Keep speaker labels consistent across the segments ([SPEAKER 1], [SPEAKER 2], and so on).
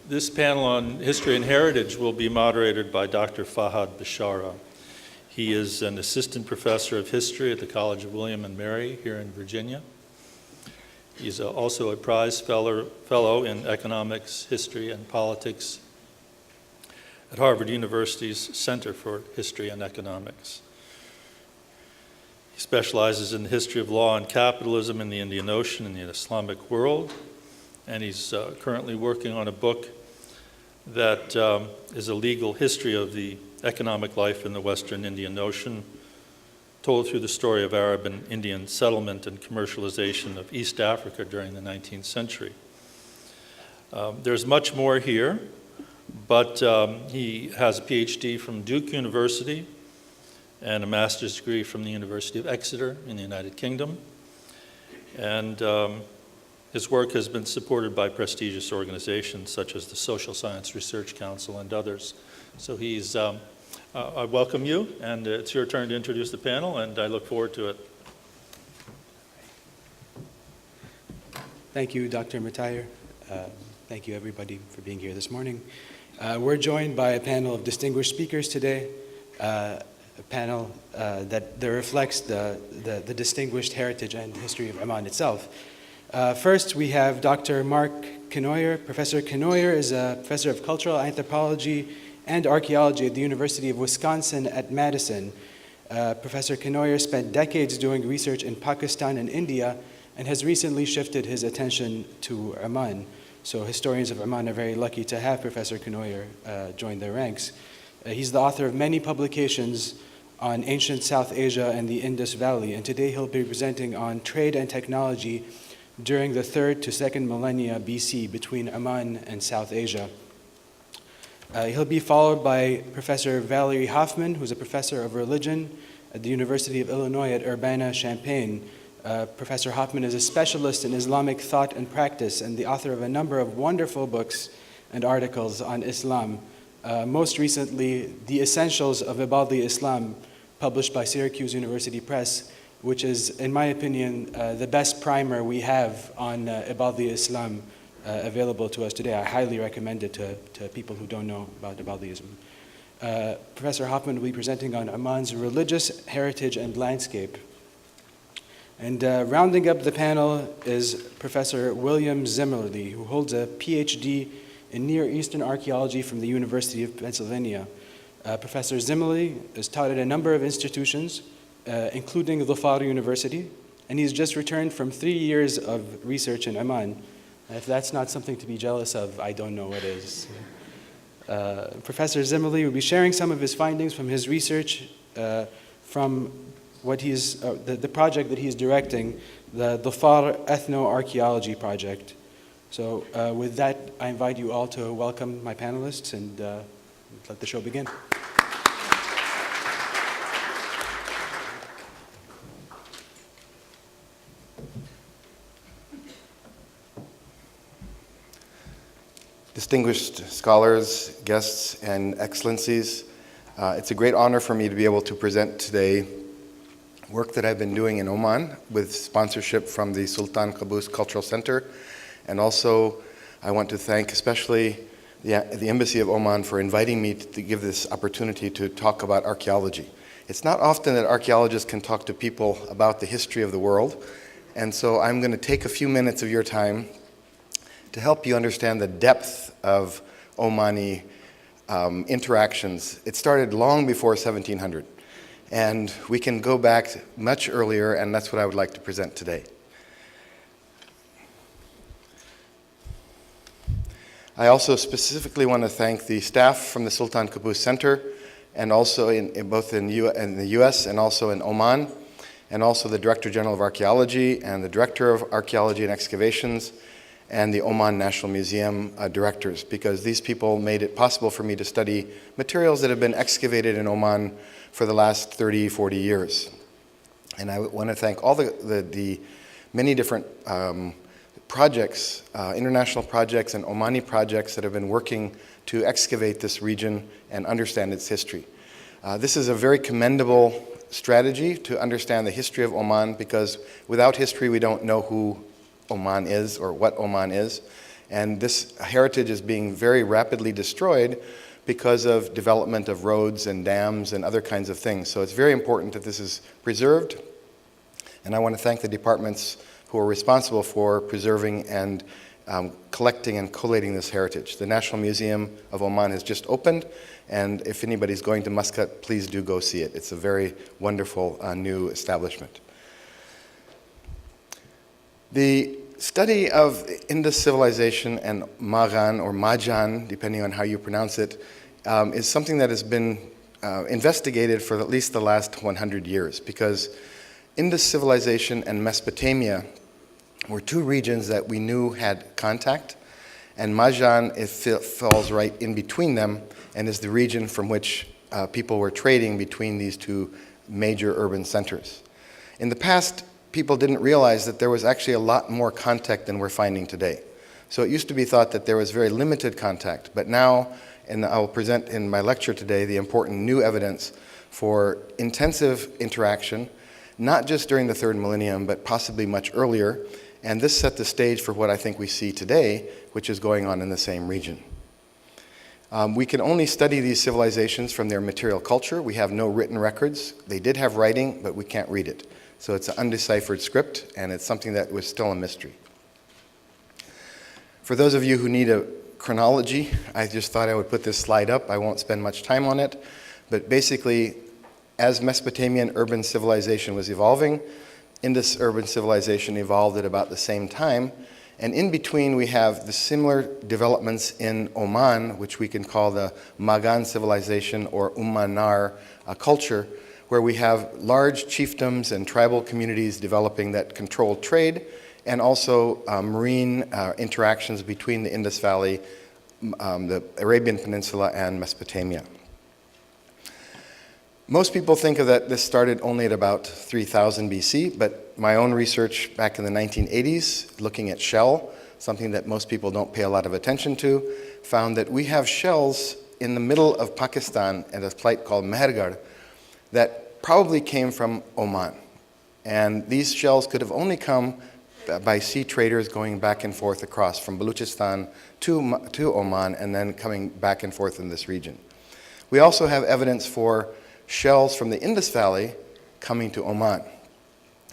[SPEAKER 1] This panel on history and heritage will be moderated by Dr. Fahad Bishara. He is an assistant professor of history at the College of William and Mary here in Virginia. He's also a prize fellow in economics, history, and politics at Harvard University's Center for History and Economics. He specializes in the history of law and capitalism in the Indian Ocean and the Islamic world, and he's currently working on a book that is a legal history of the economic life in the Western Indian Ocean, told through the story of Arab and Indian settlement and commercialization of East Africa during the 19th century. There's much more here, but he has a PhD from Duke University and a master's degree from the University of Exeter in the United Kingdom. And his work has been supported by prestigious organizations such as the Social Science Research Council and others. So he's, I welcome you, and it's your turn to introduce the panel, and I look forward to it.
[SPEAKER 2] Thank you, Dr. Matayer. Thank you, everybody, for being here this morning. We're joined by a panel of distinguished speakers today, a panel that reflects the distinguished heritage and history of Oman itself. First, we have Dr. Mark Kenoyer. Professor Kenoyer is a professor of cultural anthropology and archaeology at the University of Wisconsin at Madison. Professor Kenoyer spent decades doing research in Pakistan and India and has recently shifted his attention to Oman. So historians of Oman are very lucky to have Professor Kenoyer join their ranks. He's the author of many publications on ancient South Asia and the Indus Valley, and today he'll be presenting on trade and technology during the 3rd to 2nd millennia BC between Oman and South Asia. He'll be followed by Professor Valerie Hoffman, who's a professor of religion at the University of Illinois at Urbana-Champaign. Professor Hoffman is a specialist in Islamic thought and practice and the author of a number of wonderful books and articles on Islam. Most recently, The Essentials of Ibad-i-Islam, published by Syracuse University Press, which is, in my opinion, the best primer we have on Ibad-i-Islam available to us today. I highly recommend it to people who don't know about Ibad-i-Islam. Professor Hoffman will be presenting on Oman's religious heritage and landscape. And rounding up the panel is Professor William Zimmerly, who holds a PhD in Near Eastern archaeology from the University of Pennsylvania. Professor Zimmerly has taught at a number of institutions, including Dhofar University, and he's just returned from 3 years of research in Oman. If that's not something to be jealous of, I don't know what is. Professor Zimmerly will be sharing some of his findings from his research from what he's, the project that he's directing, the Dhofar Ethno-Archaeology Project. So with that, I invite you all to welcome my panelists and let the show begin.
[SPEAKER 3] Distinguished scholars, guests, and excellencies, it's a great honor for me to be able to present today work that I've been doing in Oman with sponsorship from the Sultan Qaboos Cultural Center. And also, I want to thank especially the Embassy of Oman for inviting me to give this opportunity to talk about archaeology. It's not often that archaeologists can talk to people about the history of the world. And so I'm going to take a few minutes of your time to help you understand the depth of Omani interactions. It started long before 1700, and we can go back much earlier, and that's what I would like to present today. I also specifically want to thank the staff from the Sultan Qaboos Center, and also both in the US and also in Oman, and also the Director General of Archaeology and the Director of Archaeology and Excavations, and the Oman National Museum directors, because these people made it possible for me to study materials that have been excavated in Oman for the last 30, 40 years. And I want to thank all the many different projects, international projects and Omani projects that have been working to excavate this region and understand its history. This is a very commendable strategy to understand the history of Oman, because without history we don't know who Oman is or what Oman is. And this heritage is being very rapidly destroyed because of development of roads and dams and other kinds of things. So it's very important that this is preserved. And I want to thank the departments who are responsible for preserving and collecting and collating this heritage. The National Museum of Oman has just opened, and if anybody's going to Muscat, please do go see it. It's a very wonderful new establishment. The study of Indus civilization and Magan or Majan, depending on how you pronounce it, is something that has been investigated for at least the last 100 years, because Indus civilization and Mesopotamia were two regions that we knew had contact, and Majan falls right in between them and is the region from which people were trading between these two major urban centers. In the past, people didn't realize that there was actually a lot more contact than we're finding today. So it used to be thought that there was very limited contact, but now, and I will present in my lecture today the important new evidence for intensive interaction, not just during the third millennium, but possibly much earlier. And this set the stage for what I think we see today, which is going on in the same region. We can only study these civilizations from their material culture. We have no written records. They did have writing, but we can't read it. So it's an undeciphered script, and it's something that was still a mystery. For those of you who need a chronology, I just thought I would put this slide up. I won't spend much time on it. But basically, as Mesopotamian urban civilization was evolving, Indus urban civilization evolved at about the same time. And in between, we have the similar developments in Oman, which we can call the Magan civilization or Ummanar culture, where we have large chiefdoms and tribal communities developing that control trade, and also marine interactions between the Indus Valley, the Arabian Peninsula, and Mesopotamia. Most people think of that this started only at about 3000 BC, but my own research back in the 1980s, looking at shell, something that most people don't pay a lot of attention to, found that we have shells in the middle of Pakistan at a site called Mehergarh that probably came from Oman. And these shells could have only come by sea traders going back and forth across from Baluchistan to Oman and then coming back and forth in this region. We also have evidence for shells from the Indus Valley coming to Oman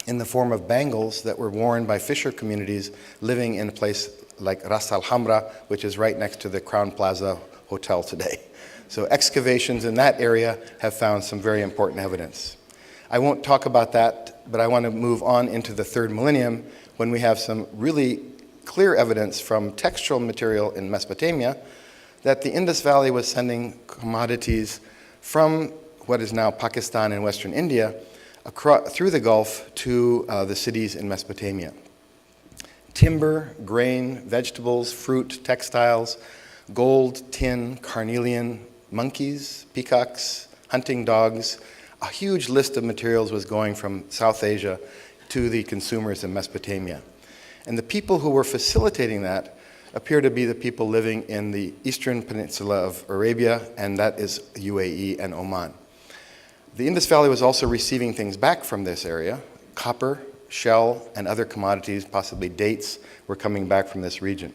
[SPEAKER 3] in the form of bangles that were worn by fisher communities living in a place like Ras Al Hamra, which is right next to the Crown Plaza Hotel today. So excavations in that area have found some very important evidence. I won't talk about that, but I want to move on into the third millennium when we have some really clear evidence from textual material in Mesopotamia that the Indus Valley was sending commodities from what is now Pakistan and Western India through the Gulf to the cities in Mesopotamia. Timber, grain, vegetables, fruit, textiles, gold, tin, carnelian, monkeys, peacocks, hunting dogs. A huge list of materials was going from South Asia to the consumers in Mesopotamia. And the people who were facilitating that appear to be the people living in the eastern peninsula of Arabia, and that is UAE and Oman. The Indus Valley was also receiving things back from this area. Copper, shell, and other commodities, possibly dates, were coming back from this region.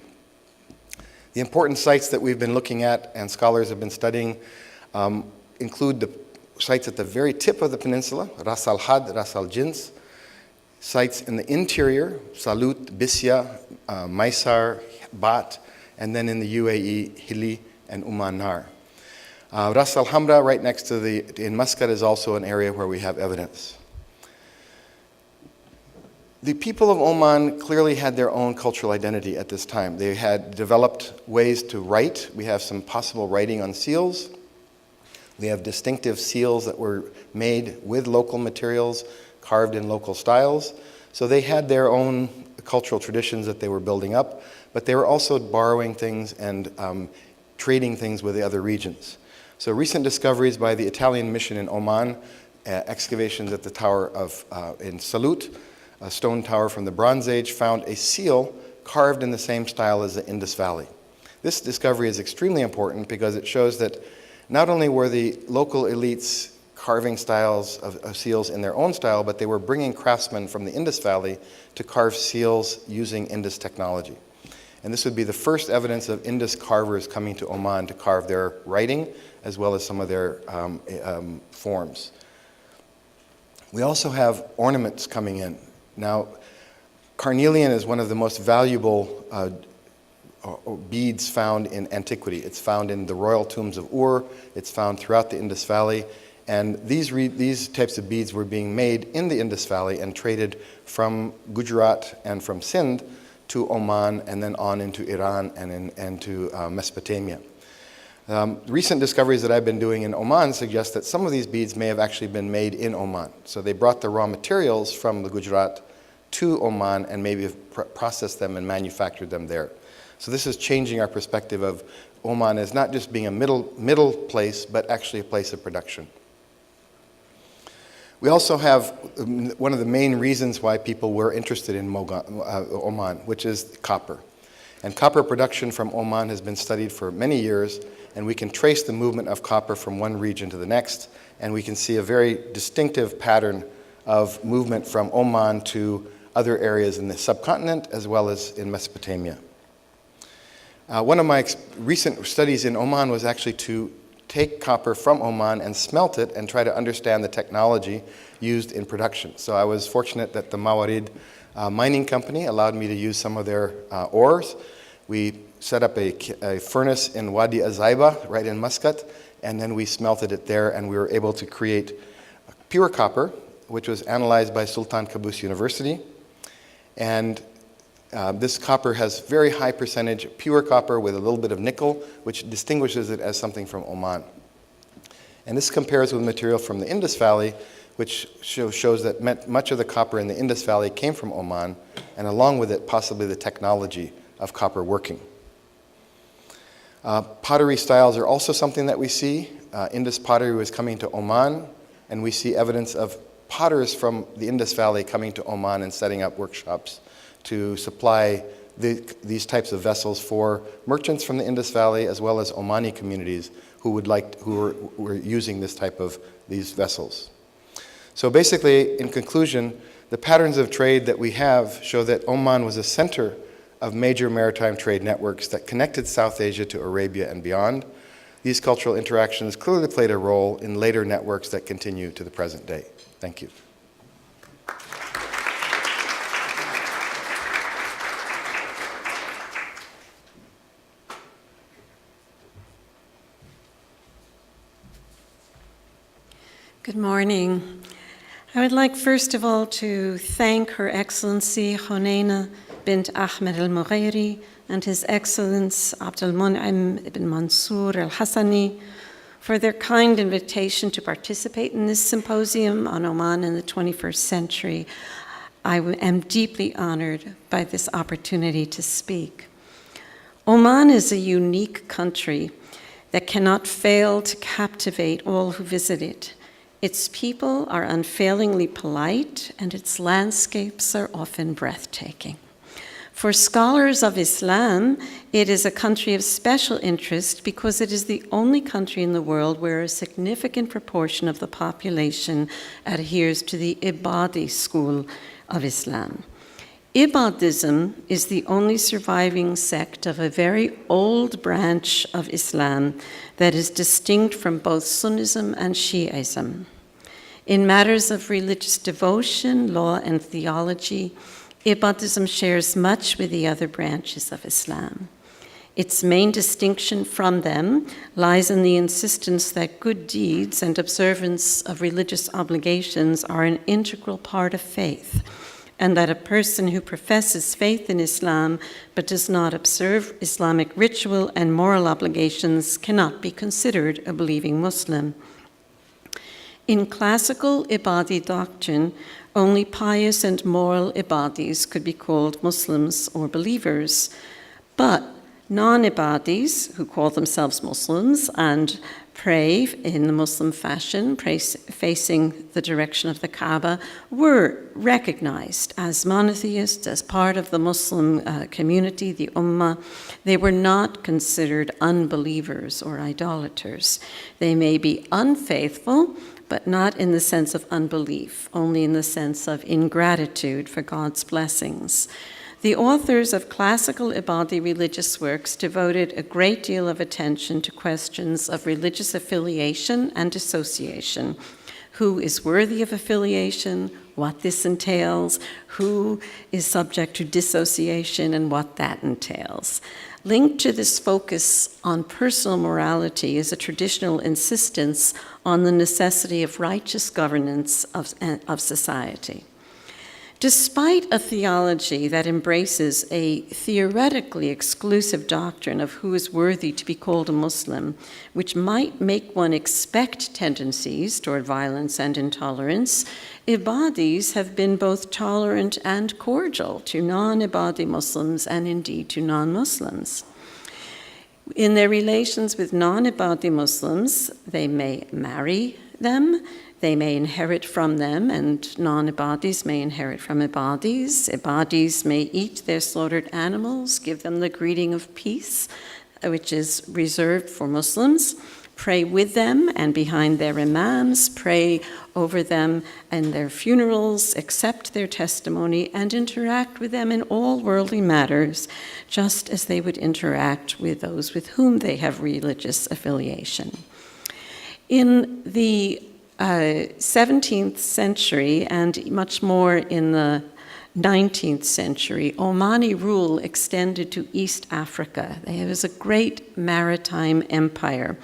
[SPEAKER 3] The important sites that we've been looking at and scholars have been studying include the sites at the very tip of the peninsula, Ras Al Had, Ras Al Jins, sites in the interior, Salut, Bisya, Maisar, Bat, and then in the UAE, Hili, and Ummanar. Ras Al Hamra, right next to in Muscat, is also an area where we have evidence. The people of Oman clearly had their own cultural identity at this time. They had developed ways to write. We have some possible writing on seals. We have distinctive seals that were made with local materials, carved in local styles. So they had their own cultural traditions that they were building up, but they were also borrowing things and trading things with the other regions. So recent discoveries by the Italian mission in Oman, excavations at the tower in Salut, a stone tower from the Bronze Age, found a seal carved in the same style as the Indus Valley. This discovery is extremely important because it shows that not only were the local elites carving styles of seals in their own style, but they were bringing craftsmen from the Indus Valley to carve seals using Indus technology. And this would be the first evidence of Indus carvers coming to Oman to carve their writing as well as some of their forms. We also have ornaments coming in. Now, carnelian is one of the most valuable beads found in antiquity. It's found in the royal tombs of Ur. It's found throughout the Indus Valley. And these types of beads were being made in the Indus Valley and traded from Gujarat and from Sindh to Oman and then on into Iran and to Mesopotamia. Recent discoveries that I've been doing in Oman suggest that some of these beads may have actually been made in Oman. So they brought the raw materials from the Gujarat to Oman and maybe have processed them and manufactured them there. So this is changing our perspective of Oman as not just being a middle place, but actually a place of production. We also have one of the main reasons why people were interested in Oman, which is copper. And copper production from Oman has been studied for many years, and we can trace the movement of copper from one region to the next, and we can see a very distinctive pattern of movement from Oman to other areas in the subcontinent as well as in Mesopotamia. One of my recent studies in Oman was actually to take copper from Oman and smelt it and try to understand the technology used in production. So I was fortunate that the Mawarid mining company allowed me to use some of their ores. We set up a furnace in Wadi Azaiba, right in Muscat, and then we smelted it there, and we were able to create pure copper, which was analyzed by Sultan Qaboos University. And this copper has very high percentage pure copper with a little bit of nickel, which distinguishes it as something from Oman. And this compares with material from the Indus Valley, which shows that much of the copper in the Indus Valley came from Oman, and along with it, possibly the technology of copper working. Pottery styles are also something that we see. Indus pottery was coming to Oman, and we see evidence of potters from the Indus Valley coming to Oman and setting up workshops to supply these types of vessels for merchants from the Indus Valley as well as Omani communities who were using this type of these vessels. So basically, in conclusion, the patterns of trade that we have show that Oman was a center of major maritime trade networks that connected South Asia to Arabia and beyond. These cultural interactions clearly played a role in later networks that continue to the present day. Thank you.
[SPEAKER 4] Good morning. I would like first of all to thank Her Excellency Honeina bint Ahmed al-Mughayri and His Excellence Abdul Mun'im ibn Mansour al-Hassani for their kind invitation to participate in this symposium on Oman in the 21st century. I am deeply honored by this opportunity to speak. Oman is a unique country that cannot fail to captivate all who visit it. Its people are unfailingly polite, and its landscapes are often breathtaking. For scholars of Islam, it is a country of special interest because it is the only country in the world where a significant proportion of the population adheres to the Ibadi school of Islam. Ibadism is the only surviving sect of a very old branch of Islam that is distinct from both Sunnism and Shi'ism. In matters of religious devotion, law, and theology, Ibadism shares much with the other branches of Islam. Its main distinction from them lies in the insistence that good deeds and observance of religious obligations are an integral part of faith, and that a person who professes faith in Islam but does not observe Islamic ritual and moral obligations cannot be considered a believing Muslim. In classical Ibadi doctrine, only pious and moral Ibadis could be called Muslims or believers, but non-Ibadis, who call themselves Muslims and pray in the Muslim fashion, facing the direction of the Kaaba, were recognized as monotheists, as part of the Muslim community, the Ummah. They were not considered unbelievers or idolaters. They may be unfaithful, but not in the sense of unbelief, only in the sense of ingratitude for God's blessings. The authors of classical Ibadi religious works devoted a great deal of attention to questions of religious affiliation and dissociation. Who is worthy of affiliation, what this entails, who is subject to dissociation, and what that entails. Linked to this focus on personal morality is a traditional insistence on the necessity of righteous governance of society. Despite a theology that embraces a theoretically exclusive doctrine of who is worthy to be called a Muslim, which might make one expect tendencies toward violence and intolerance, Ibadis have been both tolerant and cordial to non-Ibadi Muslims and indeed to non-Muslims. In their relations with non-Ibadi Muslims, they may marry them, they may inherit from them, and non-Ibadis may inherit from Ibadis. Ibadis may eat their slaughtered animals, give them the greeting of peace, which is reserved for Muslims, pray with them and behind their imams, pray over them in their funerals, accept their testimony, and interact with them in all worldly matters, just as they would interact with those with whom they have religious affiliation. In the 17th century, and much more in the 19th century, Omani rule extended to East Africa. There was a great maritime empire.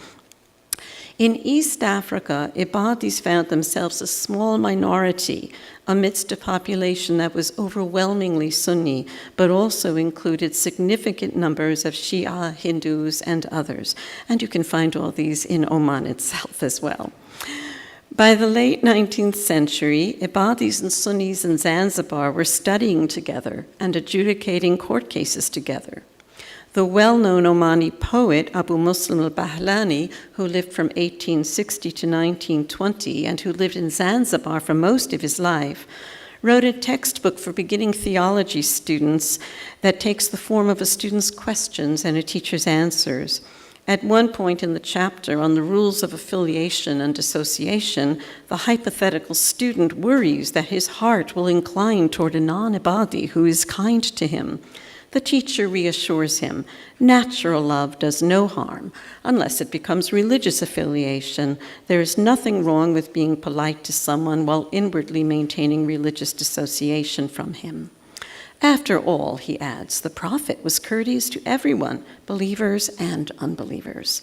[SPEAKER 4] In East Africa, Ibadis found themselves a small minority amidst a population that was overwhelmingly Sunni, but also included significant numbers of Shia, Hindus, and others. And you can find all these in Oman itself as well. By the late 19th century, Ibadis and Sunnis in Zanzibar were studying together and adjudicating court cases together. The well-known Omani poet Abu Muslim al-Bahlani, who lived from 1860 to 1920 and who lived in Zanzibar for most of his life, wrote a textbook for beginning theology students that takes the form of a student's questions and a teacher's answers. At one point in the chapter on the rules of affiliation and dissociation, the hypothetical student worries that his heart will incline toward a non-Ibadi who is kind to him. The teacher reassures him, natural love does no harm unless it becomes religious affiliation. There is nothing wrong with being polite to someone while inwardly maintaining religious dissociation from him. After all, he adds, the Prophet was courteous to everyone, believers and unbelievers.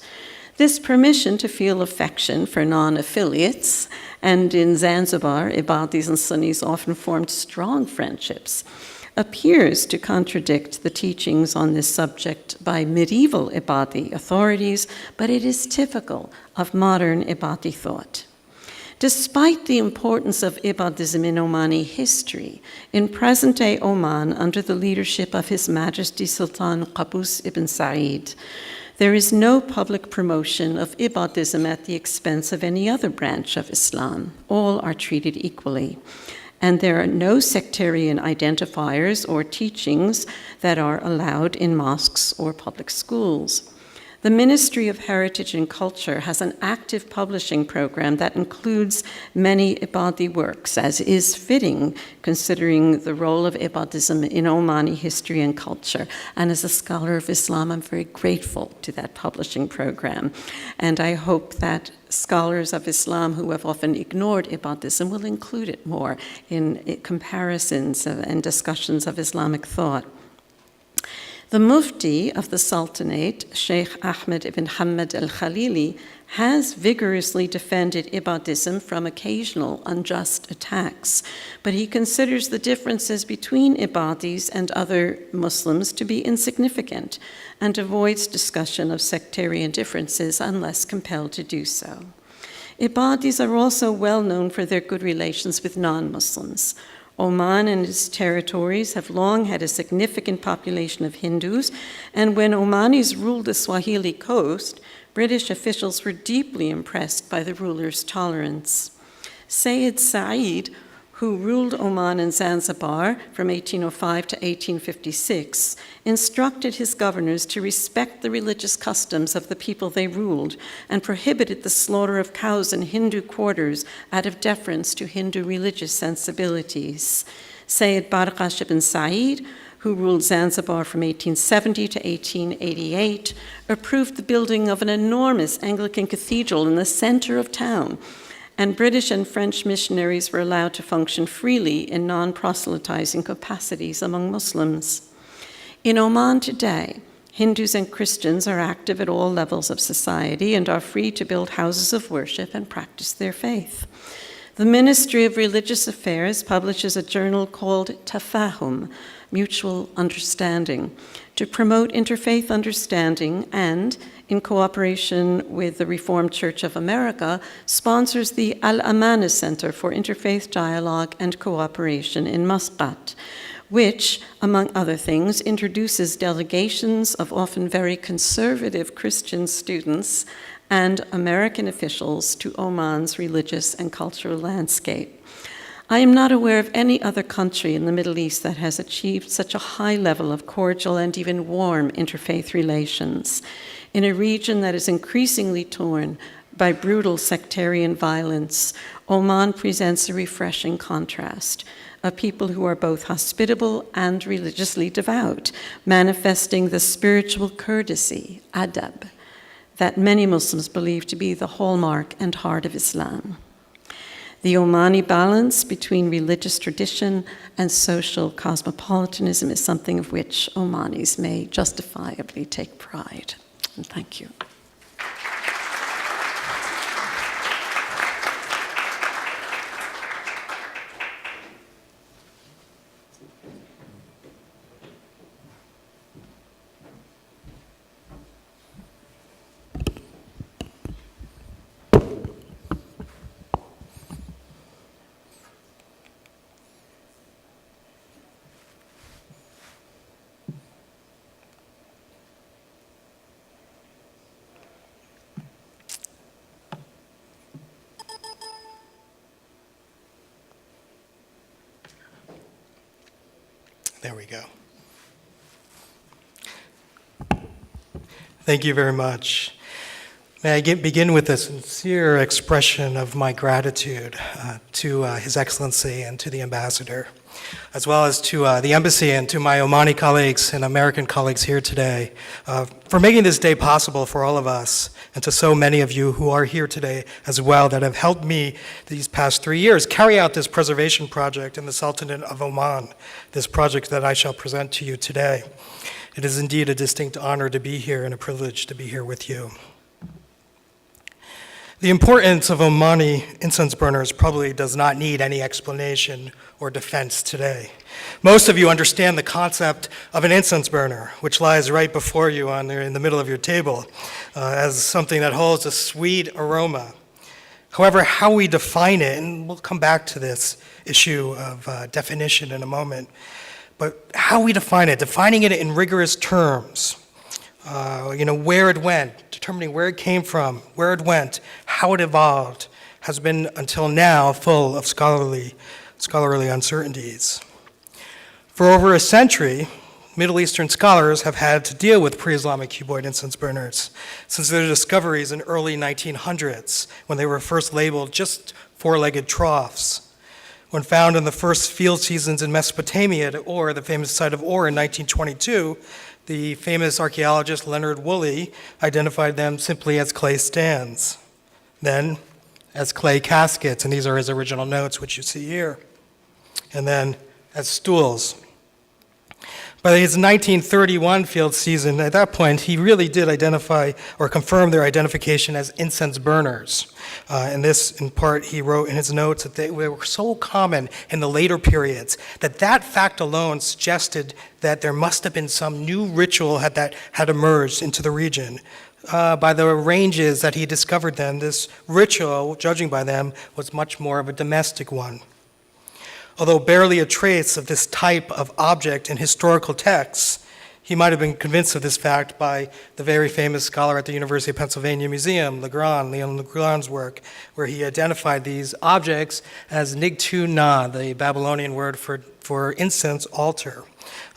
[SPEAKER 4] This permission to feel affection for non-affiliates, and in Zanzibar, Ibadis and Sunnis often formed strong friendships, appears to contradict the teachings on this subject by medieval Ibadi authorities, but it is typical of modern Ibadi thought. Despite the importance of Ibadism in Omani history, in present-day Oman, under the leadership of His Majesty Sultan Qaboos ibn Said, there is no public promotion of Ibadism at the expense of any other branch of Islam. All are treated equally. And there are no sectarian identifiers or teachings that are allowed in mosques or public schools. The Ministry of Heritage and Culture has an active publishing program that includes many Ibadi works, as is fitting considering the role of Ibadism in Omani history and culture. And as a scholar of Islam, I'm very grateful to that publishing program. And I hope that scholars of Islam who have often ignored Ibadism will include it more in comparisons and discussions of Islamic thought. The Mufti of the Sultanate, Sheikh Ahmed ibn Hamad al-Khalili, has vigorously defended Ibadism from occasional unjust attacks, but he considers the differences between Ibadis and other Muslims to be insignificant and avoids discussion of sectarian differences unless compelled to do so. Ibadis are also well known for their good relations with non-Muslims. Oman and its territories have long had a significant population of Hindus, and when Omanis ruled the Swahili coast, British officials were deeply impressed by the ruler's tolerance. Sayyid Said, who ruled Oman and Zanzibar from 1805 to 1856, instructed his governors to respect the religious customs of the people they ruled and prohibited the slaughter of cows in Hindu quarters out of deference to Hindu religious sensibilities. Sayyid Barqash ibn Said, who ruled Zanzibar from 1870 to 1888, approved the building of an enormous Anglican cathedral in the center of town, and British and French missionaries were allowed to function freely in non-proselytizing capacities among Muslims. In Oman today, Hindus and Christians are active at all levels of society and are free to build houses of worship and practice their faith. The Ministry of Religious Affairs publishes a journal called Tafahum, Mutual Understanding, to promote interfaith understanding and, in cooperation with the Reformed Church of America, sponsors the Al-Amana Center for Interfaith Dialogue and Cooperation in Muscat, which, among other things, introduces delegations of often very conservative Christian students and American officials to Oman's religious and cultural landscape. I am not aware of any other country in the Middle East that has achieved such a high level of cordial and even warm interfaith relations in a region that is increasingly torn by brutal sectarian violence. Oman presents a refreshing contrast, a people who are both hospitable and religiously devout, manifesting the spiritual courtesy, adab, that many Muslims believe to be the hallmark and heart of Islam. The Omani balance between religious tradition and social cosmopolitanism is something of which Omanis may justifiably take pride. And thank you.
[SPEAKER 5] There we go. Thank you very much. May I begin with a sincere expression of my gratitude to His Excellency and to the Ambassador, as well as to the Embassy and to my Omani colleagues and American colleagues here today for making this day possible for all of us, and to so many of you who are here today as well that have helped me these past 3 years carry out this preservation project in the Sultanate of Oman, this project that I shall present to you today. It is indeed a distinct honor to be here and a privilege to be here with you. The importance of Omani incense burners probably does not need any explanation or defense today. Most of you understand the concept of an incense burner, which lies right before you in the middle of your table, as something that holds a sweet aroma. However, how we define it, and we'll come back to this issue of definition in a moment, but how we define it, defining it in rigorous terms, where it went, determining where it came from, where it went, how it evolved, has been until now full of scholarly uncertainties. For over a century, Middle Eastern scholars have had to deal with pre-Islamic cuboid incense burners since their discoveries in early 1900s, when they were first labeled just four-legged troughs. When found in the first field seasons in Mesopotamia at Ur, the famous site of Ur in 1922, the famous archaeologist Leonard Woolley identified them simply as clay stands, then as clay caskets, and these are his original notes, which you see here, and then as stools. By his 1931 field season, at that point, he really did identify or confirm their identification as incense burners. And this, in part, he wrote in his notes that they were so common in the later periods that fact alone suggested that there must have been some new ritual that had emerged into the region. By the ranges that he discovered them, this ritual, judging by them, was much more of a domestic one. Although barely a trace of this type of object in historical texts, he might have been convinced of this fact by the very famous scholar at the University of Pennsylvania Museum, Leon Legrand's work, where he identified these objects as nigtu-na, the Babylonian word for incense altar.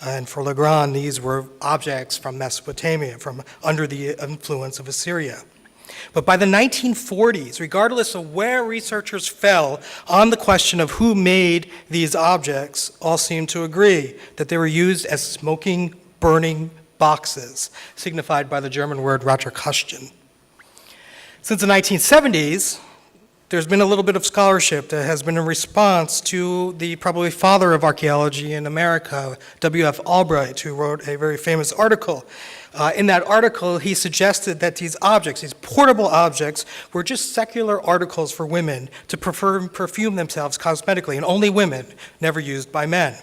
[SPEAKER 5] And for Legrand, these were objects from Mesopotamia, from under the influence of Assyria. But by the 1940s, regardless of where researchers fell on the question of who made these objects, all seemed to agree that they were used as smoking, burning boxes, signified by the German word Ratterkasten. Since the 1970s, there's been a little bit of scholarship that has been in response to the probably father of archaeology in America, W.F. Albright, who wrote a very famous article. In that article, he suggested that these objects, these portable objects, were just secular articles for women to perfume themselves cosmetically, and only women, never used by men.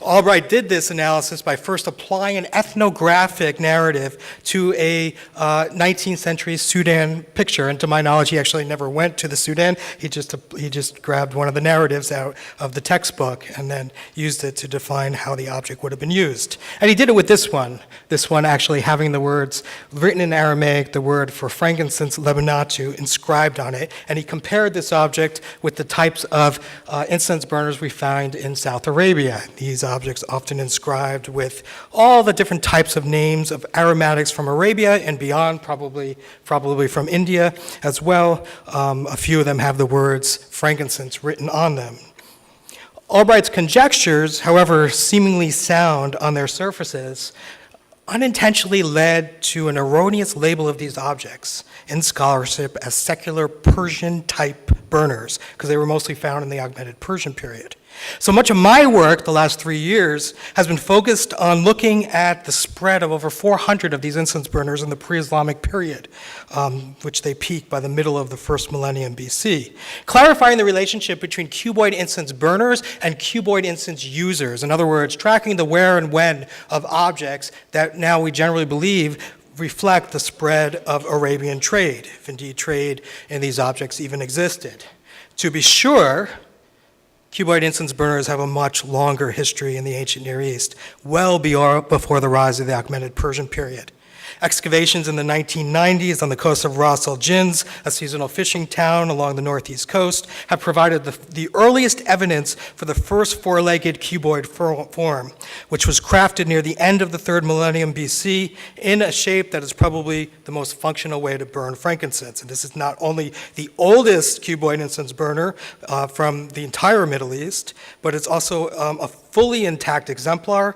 [SPEAKER 5] Albright did this analysis by first applying an ethnographic narrative to a 19th century Sudan picture, and to my knowledge, he actually never went to the Sudan. He just grabbed one of the narratives out of the textbook and then used it to define how the object would have been used. And he did it with this one actually having the words written in Aramaic, the word for frankincense, lebanatu, inscribed on it, and he compared this object with the types of incense burners we find in South Arabia. These objects often inscribed with all the different types of names of aromatics from Arabia and beyond, probably from India as well. A few of them have the words frankincense written on them. Albright's conjectures, however seemingly sound on their surfaces, unintentionally led to an erroneous label of these objects in scholarship as secular Persian-type burners, because they were mostly found in the augmented Persian period. So much of my work the last 3 years has been focused on looking at the spread of over 400 of these incense burners in the pre-Islamic period, which they peak by the middle of the first millennium BC, clarifying the relationship between cuboid incense burners and cuboid incense users. In other words, tracking the where and when of objects that now we generally believe reflect the spread of Arabian trade, if indeed trade in these objects even existed. To be sure, cuboid incense burners have a much longer history in the ancient Near East, well before the rise of the augmented Persian period. Excavations in the 1990s on the coast of Ras Al Jins, a seasonal fishing town along the northeast coast, have provided the earliest evidence for the first four-legged cuboid form, which was crafted near the end of the third millennium BC in a shape that is probably the most functional way to burn frankincense. And this is not only the oldest cuboid incense burner from the entire Middle East, but it's also a fully intact exemplar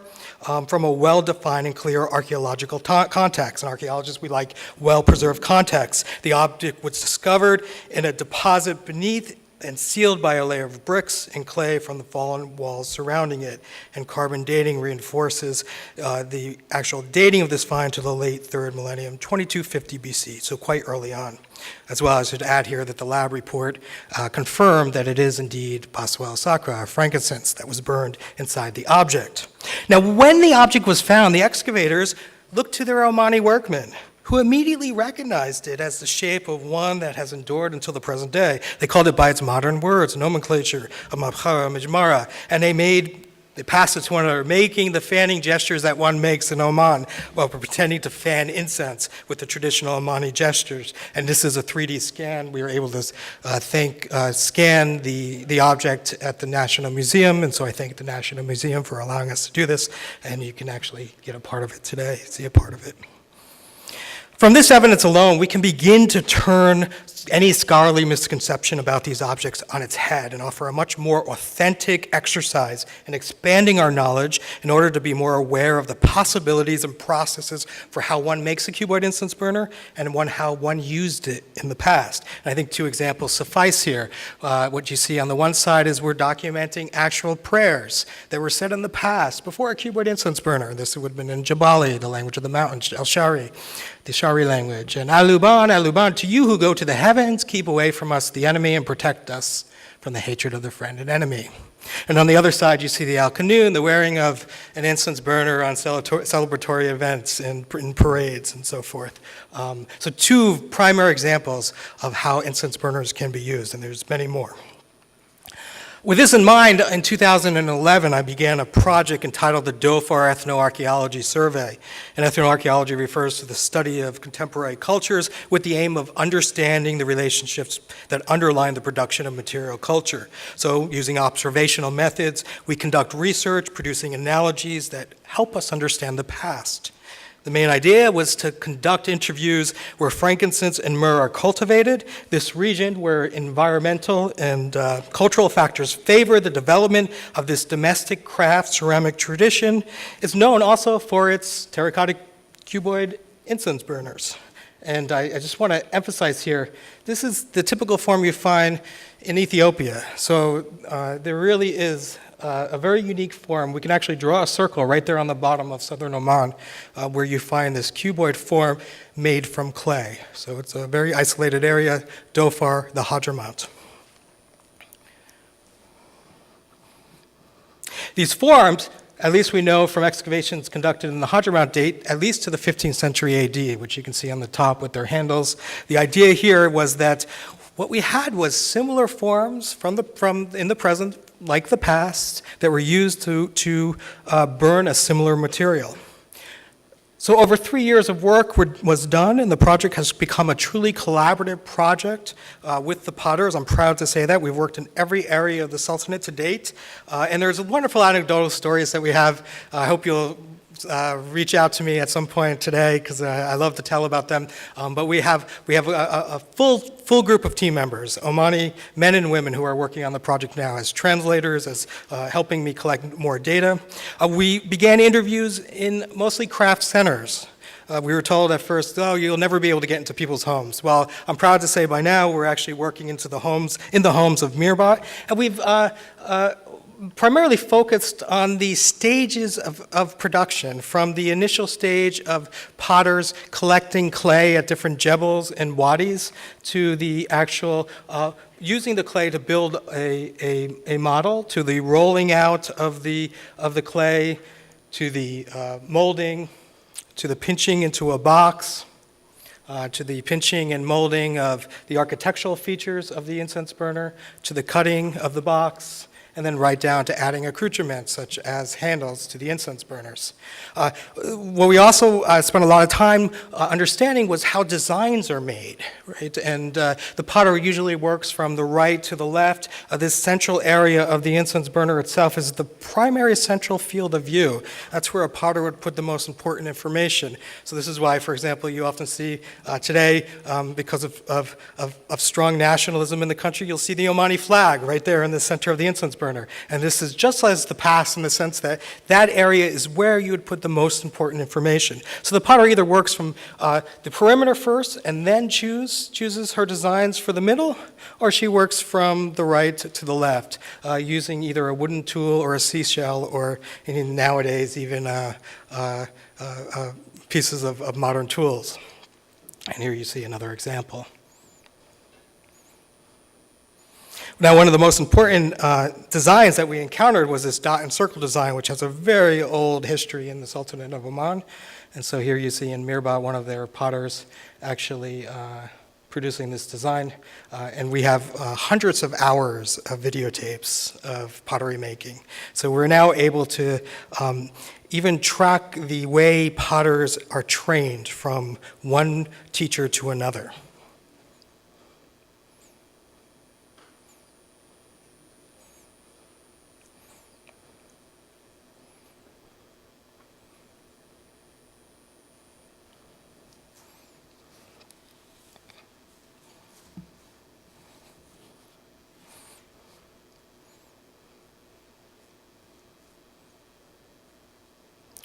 [SPEAKER 5] from a well-defined and clear archaeological context. And archaeologists, we like well-preserved contexts. The object was discovered in a deposit beneath and sealed by a layer of bricks and clay from the fallen walls surrounding it. And carbon dating reinforces the actual dating of this find to the late third millennium, 2250 BC, so quite early on. As well, I should add here that the lab report confirmed that it is indeed Paswal Sakra, frankincense, that was burned inside the object. Now, when the object was found, the excavators looked to their Omani workmen, who immediately recognized it as the shape of one that has endured until the present day. They called it by its modern words, nomenclature, a mabkhara, mijmara, and they passed it to one another, making the fanning gestures that one makes in Oman while pretending to fan incense with the traditional Omani gestures. And this is a 3D scan. We were able to scan the object at the National Museum, and so I thank the National Museum for allowing us to do this, and you can actually get a part of it today, see a part of it. From this evidence alone, we can begin to turn any scholarly misconception about these objects on its head and offer a much more authentic exercise in expanding our knowledge in order to be more aware of the possibilities and processes for how one makes a cuboid incense burner and how one used it in the past. And I think two examples suffice here. What you see on the one side is we're documenting actual prayers that were said in the past before a cuboid incense burner. This would have been in Jabali, the language of the mountains, El-Shari, the Shari language. And Aluban, Aluban, to you who go to the heavens, keep away from us the enemy and protect us from the hatred of the friend and enemy. And on the other side, you see the Al-Qanun, the wearing of an incense burner on celebratory events and in parades and so forth. So two primary examples of how incense burners can be used, and there's many more. With this in mind, in 2011, I began a project entitled the Dhow Ethnoarchaeology Survey. And ethnoarchaeology refers to the study of contemporary cultures with the aim of understanding the relationships that underlie the production of material culture. So using observational methods, we conduct research, producing analogies that help us understand the past. The main idea was to conduct interviews where frankincense and myrrh are cultivated. This region where environmental and cultural factors favor the development of this domestic craft ceramic tradition is known also for its terracotta cuboid incense burners. And I just want to emphasize here, this is the typical form you find in Ethiopia. So there really is a very unique form. We can actually draw a circle right there on the bottom of southern Oman where you find this cuboid form made from clay. So it's a very isolated area, Dhofar, the Hadramaut. These forms, at least we know from excavations conducted in the Hadramaut date, at least to the 15th century AD, which you can see on the top with their handles. The idea here was that what we had was similar forms from in the present, like the past, that were used to burn a similar material. So over 3 years of work was done, and the project has become a truly collaborative project with the potters. I'm proud to say that. We've worked in every area of the Sultanate to date, and there's wonderful anecdotal stories that we have. I hope you'll reach out to me at some point today, because I love to tell about them. But we have a full group of team members, Omani men and women who are working on the project now as translators, as helping me collect more data. We began interviews in mostly craft centers. We were told at first, oh, you'll never be able to get into people's homes. Well, I'm proud to say by now we're actually working in the homes of Mirbat, and we've primarily focused on the stages of production, from the initial stage of potters collecting clay at different jebels and wadis to the actual using the clay to build a model, to the rolling out of the clay, to the molding, to the pinching into a box, to the pinching and molding of the architectural features of the incense burner, to the cutting of the box, and then right down to adding accoutrements such as handles to the incense burners. What we also spent a lot of time understanding was how designs are made, right? And the potter usually works from the right to the left. This central area of the incense burner itself is the primary central field of view. That's where a potter would put the most important information. So this is why, for example, you often see today, because of strong nationalism in the country, you'll see the Omani flag right there in the center of the incense burner. And this is just as the past in the sense that that area is where you would put the most important information. So the potter either works from the perimeter first and then chooses her designs for the middle, or she works from the right to the left, using either a wooden tool or a seashell, or nowadays even pieces of modern tools. And here you see another example. Now, one of the most important designs that we encountered was this dot and circle design, which has a very old history in the Sultanate of Oman. And so here you see in Mirbat one of their potters actually producing this design. And we have hundreds of hours of videotapes of pottery making. So we're now able to even track the way potters are trained from one teacher to another.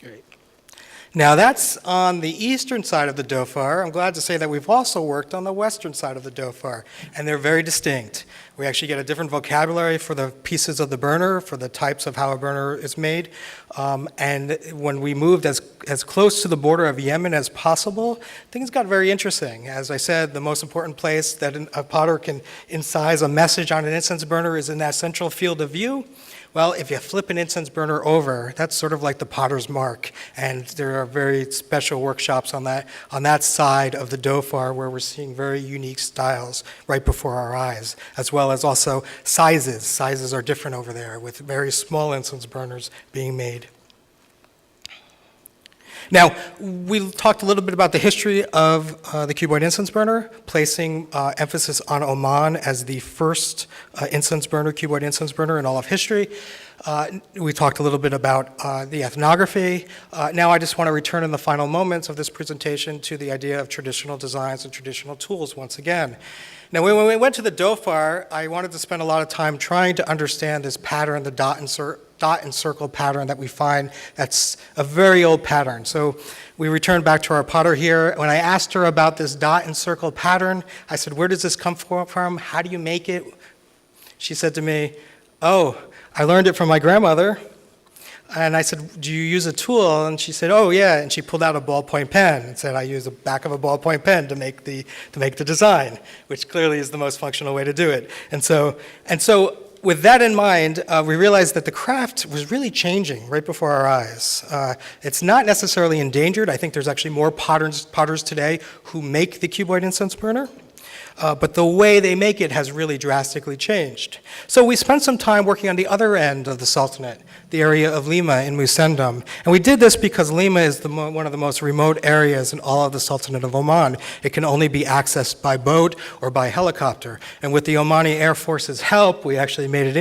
[SPEAKER 5] Great. Now that's on the eastern side of the Dhofar. I'm glad to say that we've also worked on the western side of the Dhofar, and they're very distinct. We actually get a different vocabulary for the pieces of the burner, for the types of how a burner is made. And when we moved as close to the border of Yemen as possible, things got very interesting. As I said, the most important place that a potter can incise a message on an incense burner is in that central field of view. Well, if you flip an incense burner over, that's sort of like the potter's mark, and there are very special workshops on that side of the Dhofar where we're seeing very unique styles right before our eyes, as well as also sizes. Sizes are different over there, with very small incense burners being made. Now, we talked a little bit about the history of the cuboid incense burner, placing emphasis on Oman as the first cuboid incense burner in all of history. We talked a little bit about the ethnography. Now I just want to return in the final moments of this presentation to the idea of traditional designs and traditional tools once again. Now, when we went to the dhofar, I wanted to spend a lot of time trying to understand this pattern, the dot and circle pattern that we find. That's a very old pattern. So we returned back to our potter here. When I asked her about this dot and circle pattern, I said, where does this come from? How do you make it? She said to me, oh, I learned it from my grandmother. And I said, do you use a tool? And she said, oh, yeah. And she pulled out a ballpoint pen and said, I use the back of a ballpoint pen to make the design, which clearly is the most functional way to do it. And so with that in mind, we realized that the craft was really changing right before our eyes. It's not necessarily endangered. I think there's actually more potters today who make the cuboid incense burner. But the way they make it has really drastically changed. So we spent some time working on the other end of the Sultanate, the area of Lima in Musendam. And we did this because Lima is one of the most remote areas in all of the Sultanate of Oman. It can only be accessed by boat or by helicopter. And with the Omani Air Force's help, we actually made it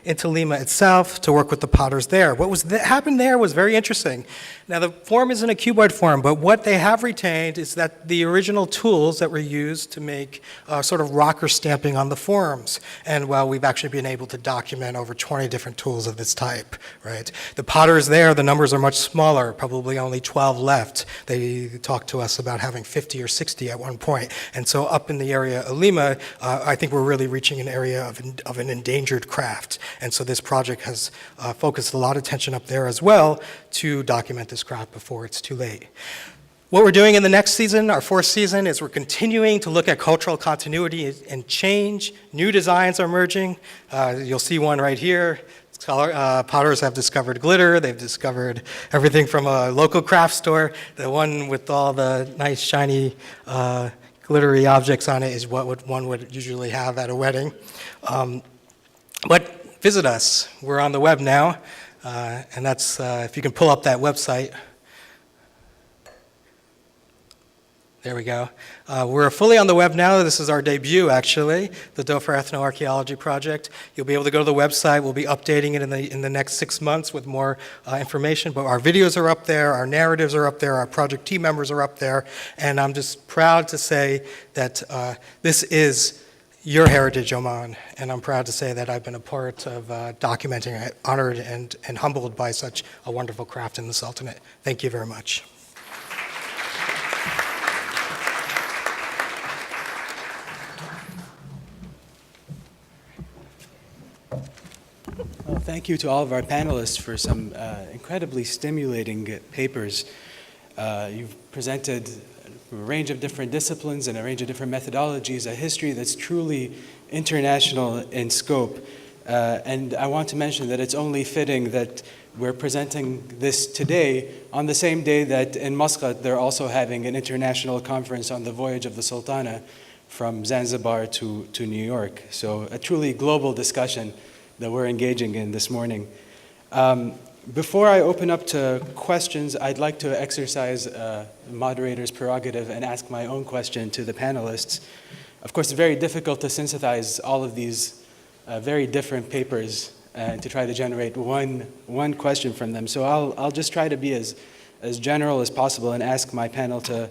[SPEAKER 5] into Lima itself to work with the potters there. What happened there was very interesting. Now, the form isn't a cuboid form, but what they have retained is that the original tools that were used to make sort of rocker stamping on the forms. And well, we've actually been able to document over 20 different tools of this type, right? The potters there, the numbers are much smaller, probably only 12 left. They talked to us about having 50 or 60 at one point. And so up in the area of Lima, I think we're really reaching an area of an endangered craft. And so this project has focused a lot of attention up there as well to document this craft before it's too late. What we're doing in the next season, our fourth season, is we're continuing to look at cultural continuity and change. New designs are emerging. You'll see one right here. Potters have discovered glitter. They've discovered everything from a local craft store. The one with all the nice, shiny, glittery objects on it is what one would usually have at a wedding. But visit us. We're on the web now. And that's, if you can pull up that website. There we go. We're fully on the web now. This is our debut, actually, the dhofar Ethnoarchaeology Project. You'll be able to go to the website. We'll be updating it in the next 6 months with more information. But our videos are up there, our narratives are up there, our project team members are up there. And I'm just proud to say that this is your heritage, Oman, and I'm proud to say that I've been a part of documenting it, honored and humbled by such a wonderful craft in the Sultanate. Thank you very much.
[SPEAKER 2] Well, thank you to all of our panelists for some incredibly stimulating papers. You've presented a range of different disciplines and a range of different methodologies, a history that's truly international in scope. And I want to mention that it's only fitting that we're presenting this today on the same day that in Muscat they're also having an international conference on the voyage of the Sultana from Zanzibar to New York. So a truly global discussion that we're engaging in this morning. Before I open up to questions, I'd like to exercise the moderator's prerogative and ask my own question to the panelists. Of course, it's very difficult to synthesize all of these very different papers and to try to generate one question from them. So I'll just try to be as general as possible and ask my panel to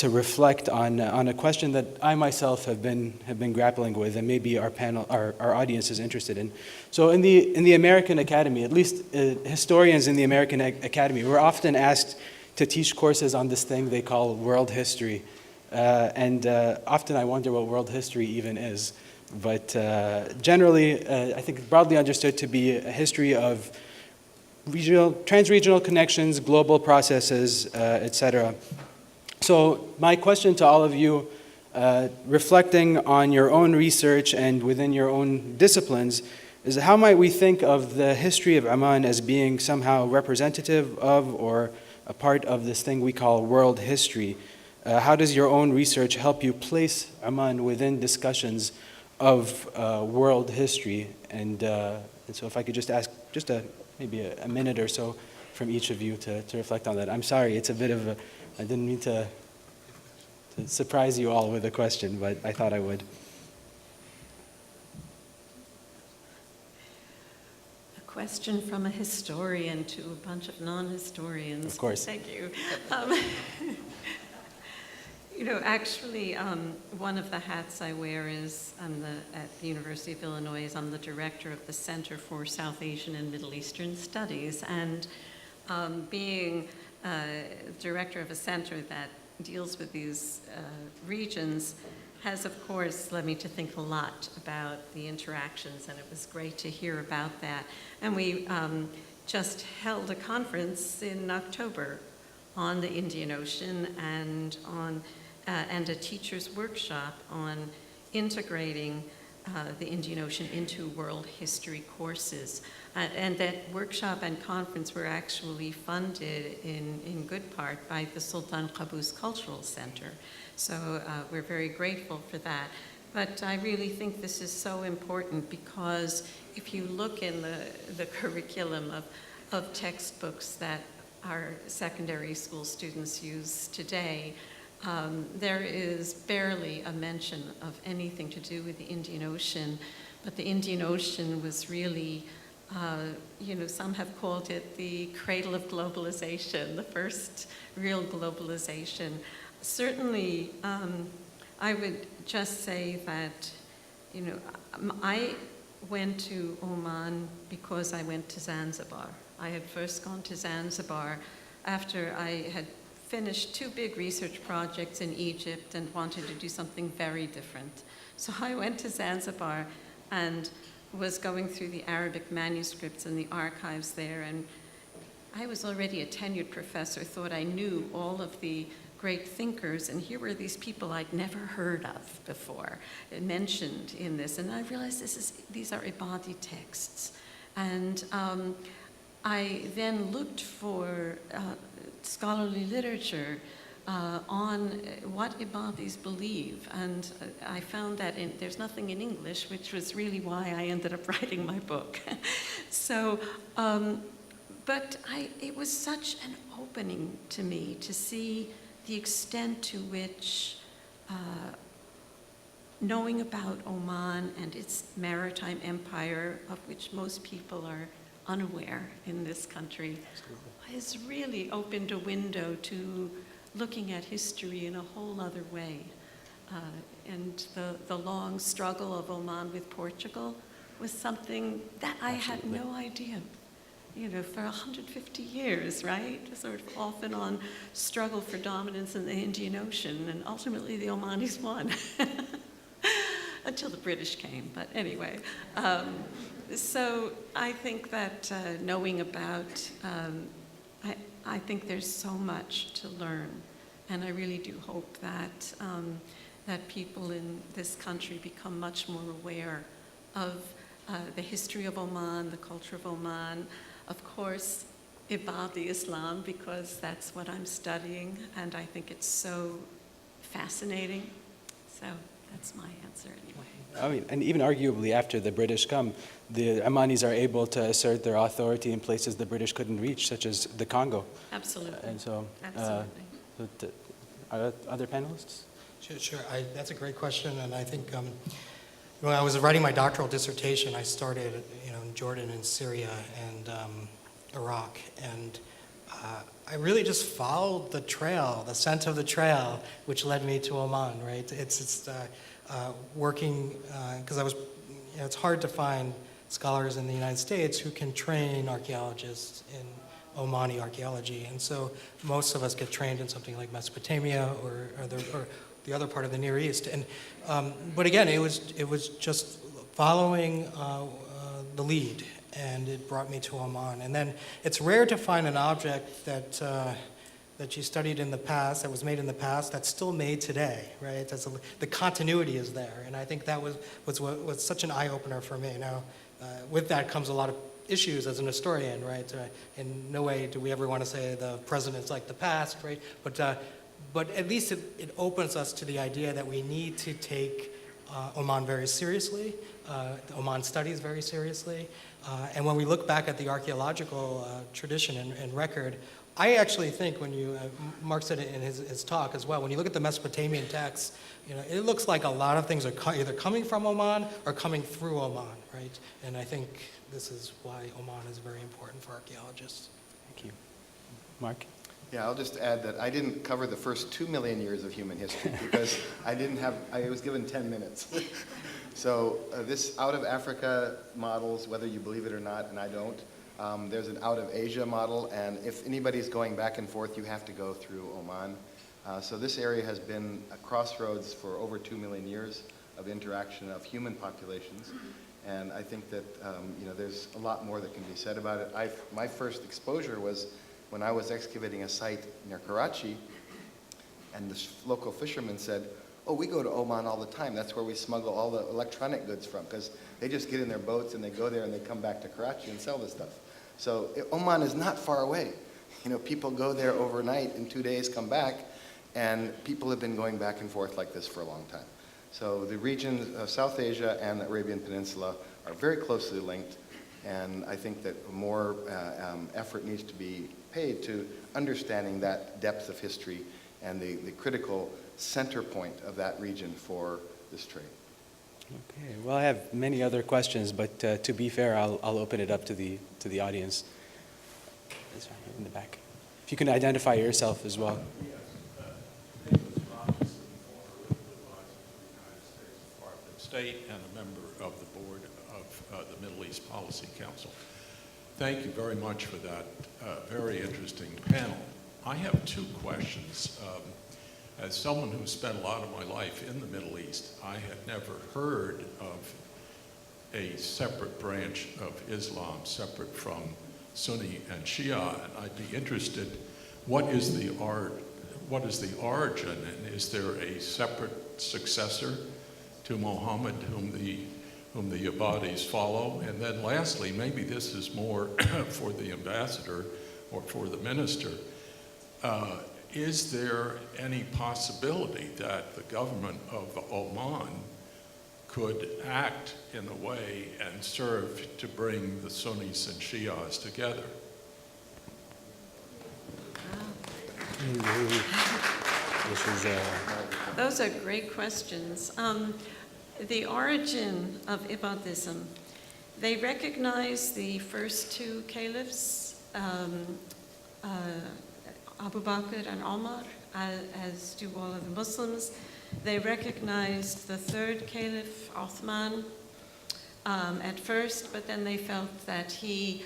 [SPEAKER 2] reflect on a question that I myself have been grappling with, and maybe our audience is interested in. So in the American Academy, at least historians in the American Academy, we're often asked to teach courses on this thing they call world history, and often I wonder what world history even is. But generally, I think it's broadly understood to be a history of trans-regional connections, global processes, etc. So my question to all of you, reflecting on your own research and within your own disciplines, is how might we think of the history of Oman as being somehow representative of or a part of this thing we call world history? How does your own research help you place Oman within discussions of world history? And so if I could just ask maybe a minute or so from each of you to reflect on that. I'm sorry, it's a bit of a, I didn't mean to surprise you all with a question, but I thought I would.
[SPEAKER 4] A question from a historian to a bunch of non-historians.
[SPEAKER 2] Of course.
[SPEAKER 4] Thank you. Actually, one of the hats I wear is at the University of Illinois I'm the director of the Center for South Asian and Middle Eastern Studies. And being director of a center that deals with these regions has, of course, led me to think a lot about the interactions, and it was great to hear about that. And we just held a conference in October on the Indian Ocean and a teacher's workshop on integrating the Indian Ocean into world history courses. And that workshop and conference were actually funded in good part by the Sultan Qaboos Cultural Center. So we're very grateful for that. But I really think this is so important because if you look in the curriculum of textbooks that our secondary school students use today, there is barely a mention of anything to do with the Indian Ocean. But the Indian Ocean was really, some have called it the cradle of globalization, the first real globalization. Certainly, I would just say that, I went to Oman because I went to Zanzibar. I had first gone to Zanzibar after I had finished 2 big research projects in Egypt and wanted to do something very different. So I went to Zanzibar and was going through the Arabic manuscripts and the archives there, and I was already a tenured professor, thought I knew all of the great thinkers, and here were these people I'd never heard of before mentioned in this, and I realized these are Ibadi texts. And I then looked for scholarly literature on what Ibadis believe, and I found that there's nothing in English, which was really why I ended up writing my book. So, but it was such an opening to me to see the extent to which knowing about Oman and its maritime empire, of which most people are unaware in this country, has really opened a window to looking at history in a whole other way. And the long struggle of Oman with Portugal was something that I had no idea. For 150 years, right? Sort of off and on struggle for dominance in the Indian Ocean, and ultimately the Omanis won. Until the British came, but anyway. So I think that knowing about, I think there's so much to learn, and I really do hope that that people in this country become much more aware of the history of Oman, the culture of Oman, of course, Ibadi Islam, because that's what I'm studying, and I think it's so fascinating. So that's my answer anyway.
[SPEAKER 2] I mean, and even arguably after the British come, the Omanis are able to assert their authority in places the British couldn't reach, such as the Congo.
[SPEAKER 4] Absolutely.
[SPEAKER 2] And so,
[SPEAKER 4] Absolutely.
[SPEAKER 2] Are other panelists?
[SPEAKER 5] Sure. That's a great question, and I think when I was writing my doctoral dissertation, I started, in Jordan and Syria and Iraq, and I really just followed the trail, the scent of the trail, which led me to Oman. Right? It's working because I was. It's hard to find scholars in the United States who can train archaeologists in Omani archaeology, and so most of us get trained in something like Mesopotamia or the other part of the Near East. And but again, it was just following the lead, and it brought me to Oman. And then it's rare to find an object that you studied in the past, that was made in the past, that's still made today, right? The continuity is there, and I think that was such an eye-opener for me. Now, with that comes a lot of issues as an historian, right? In no way do we ever want to say the present is like the past, right? But at least it opens us to the idea that we need to take Oman very seriously, the Oman studies very seriously. And when we look back at the archaeological tradition and record, I actually think Mark said it in his talk as well, when you look at the Mesopotamian texts, it looks like a lot of things are either coming from Oman or coming through Oman, right? And I think this is why Oman is very important for archaeologists.
[SPEAKER 2] Thank you. Mark?
[SPEAKER 3] Yeah, I'll just add that I didn't cover the first 2 million years of human history because I was given 10 minutes. So this out of Africa models, whether you believe it or not, and I don't, there's an out of Asia model, and if anybody's going back and forth, you have to go through Oman. So this area has been a crossroads for over 2 million years of interaction of human populations. And I think that there's a lot more that can be said about it. My first exposure was when I was excavating a site near Karachi, and the local fishermen said, "Oh, we go to Oman all the time. That's where we smuggle all the electronic goods from," because they just get in their boats and they go there and they come back to Karachi and sell the stuff. So Oman is not far away. People go there overnight, in 2 days come back, and people have been going back and forth like this for a long time. So the regions of South Asia and the Arabian Peninsula are very closely linked, and I think that more effort needs to be paid to understanding that depth of history and the critical center point of that region for this trade.
[SPEAKER 2] Okay, well, I have many other questions, but to be fair, I'll open it up to the audience. This one in the back. If you can identify yourself as well.
[SPEAKER 6] State and a member of the board of the Middle East Policy Council. Thank you very much for that very interesting panel. I have two questions. As someone who spent a lot of my life in the Middle East, I had never heard of a separate branch of Islam, separate from Sunni and Shia, and I'd be interested, what is the origin, and is there a separate successor to Muhammad whom the Ibadis follow? And then lastly, maybe this is more for the ambassador or for the minister, is there any possibility that the government of Oman could act in a way and serve to bring the Sunnis and Shias together?
[SPEAKER 4] Those are great questions. The origin of Ibadism, they recognize the first two caliphs, Abu Bakr and Omar, as do all of the Muslims. They recognized the third caliph, Uthman, at first, but then they felt that he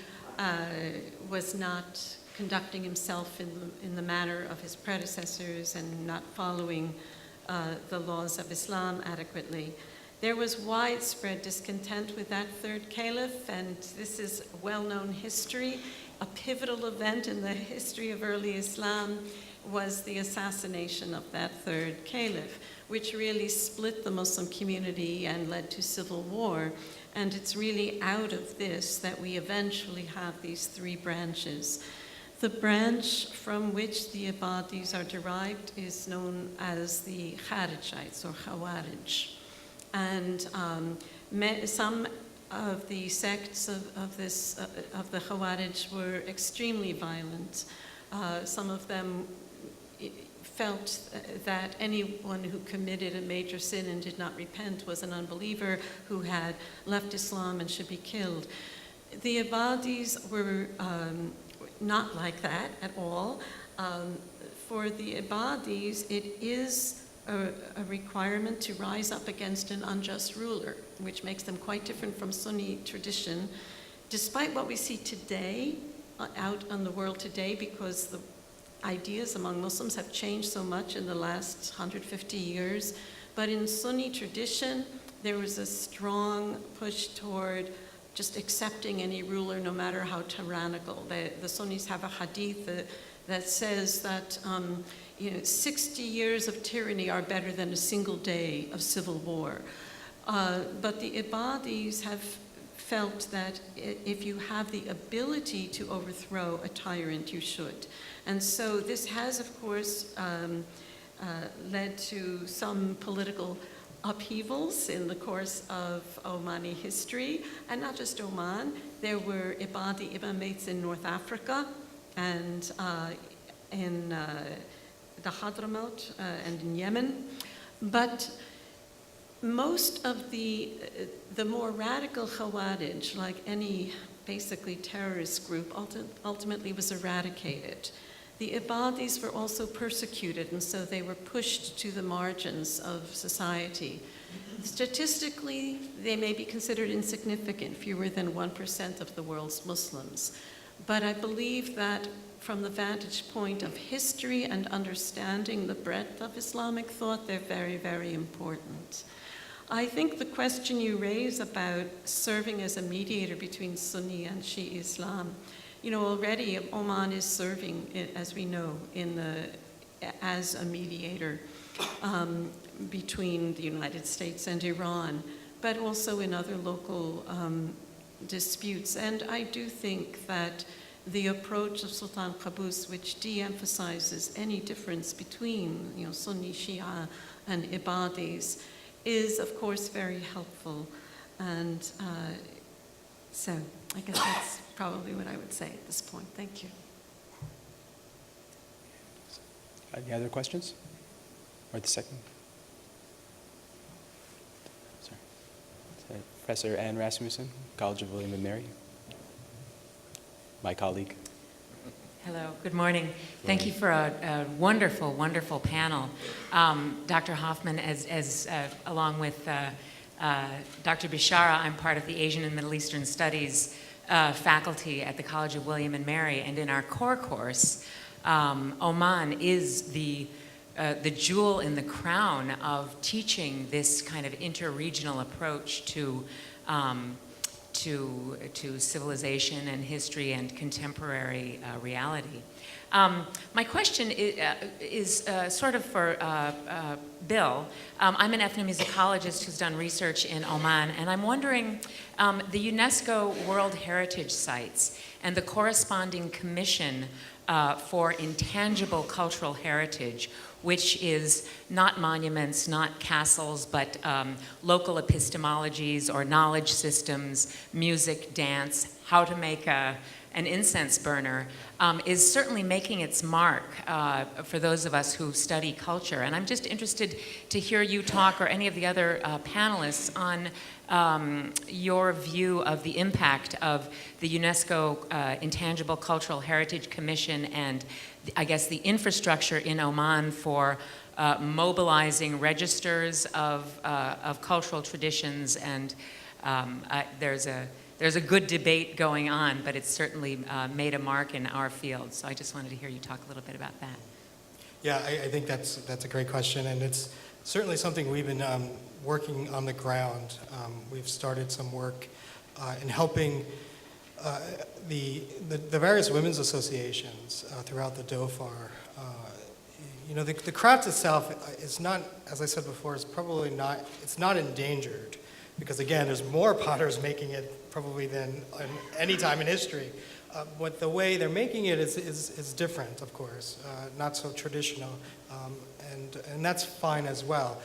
[SPEAKER 4] was not conducting himself in the manner of his predecessors and not following the laws of Islam adequately. There was widespread discontent with that third caliph, and this is well-known history. A pivotal event in the history of early Islam was the assassination of that third caliph, which really split the Muslim community and led to civil war. And it's really out of this that we eventually have these three branches. The branch from which the Ibadis are derived is known as the Kharijites or Khawarij. And some of the sects of the Khawarij were extremely violent. Some of them felt that anyone who committed a major sin and did not repent was an unbeliever who had left Islam and should be killed. The Ibadis were not like that at all. For the Ibadis, it is a requirement to rise up against an unjust ruler, which makes them quite different from Sunni tradition. Despite what we see today, out on the world today, because the ideas among Muslims have changed so much in the last 150 years, but in Sunni tradition, there was a strong push toward just accepting any ruler, no matter how tyrannical. The Sunnis have a hadith that says that 60 years of tyranny are better than a single day of civil war. But the Ibadis have felt that if you have the ability to overthrow a tyrant, you should. And so this has, of course, led to some political upheavals in the course of Omani history, and not just Oman. There were Ibadi imamates in North Africa and in the Hadramaut and in Yemen. But most of the more radical Khawarij, like any basically terrorist group, ultimately was eradicated. The Ibadis were also persecuted, and so they were pushed to the margins of society. Statistically, they may be considered insignificant, fewer than 1% of the world's Muslims. But I believe that from the vantage point of history and understanding the breadth of Islamic thought, they're very, very important. I think the question you raise about serving as a mediator between Sunni and Shia Islam, already Oman is serving, as we know, as a mediator between the United States and Iran, but also in other local disputes. And I do think that the approach of Sultan Qaboos, which de-emphasizes any difference between Sunni, Shia, and Ibadis, is of course very helpful. And so I guess that's probably what I would say at this point. Thank you.
[SPEAKER 2] Any other questions? Or the second? Sorry. Professor Anne Rasmussen, College of William and Mary. My colleague.
[SPEAKER 7] Hello, good morning. Thank you for a wonderful, wonderful panel. Dr. Hoffman, along with Dr. Bishara, I'm part of the Asian and Middle Eastern Studies faculty at the College of William and Mary, and in our core course, Oman is the jewel in the crown of teaching this kind of interregional approach to civilization and history and contemporary reality. My question is sort of for Bill. I'm an ethnomusicologist who's done research in Oman, and I'm wondering the UNESCO World Heritage Sites and the corresponding commission for intangible cultural heritage, which is not monuments, not castles, but local epistemologies or knowledge systems, music, dance, how to make an incense burner, is certainly making its mark for those of us who study culture. And I'm just interested to hear you talk, or any of the other panelists, on your view of the impact of the UNESCO Intangible Cultural Heritage Commission and I guess the infrastructure in Oman for mobilizing registers of cultural traditions, and there's a good debate going on, but it's certainly made a mark in our field. So I just wanted to hear you talk a little bit about that.
[SPEAKER 5] Yeah, I think that's a great question, and it's certainly something we've been working on the ground. We've started some work in helping the various women's associations throughout the Dhofar. The craft itself is not, as I said before, it's not endangered, because again, there's more potters making it probably than any time in history. But the way they're making it is different, of course, not so traditional, and that's fine as well.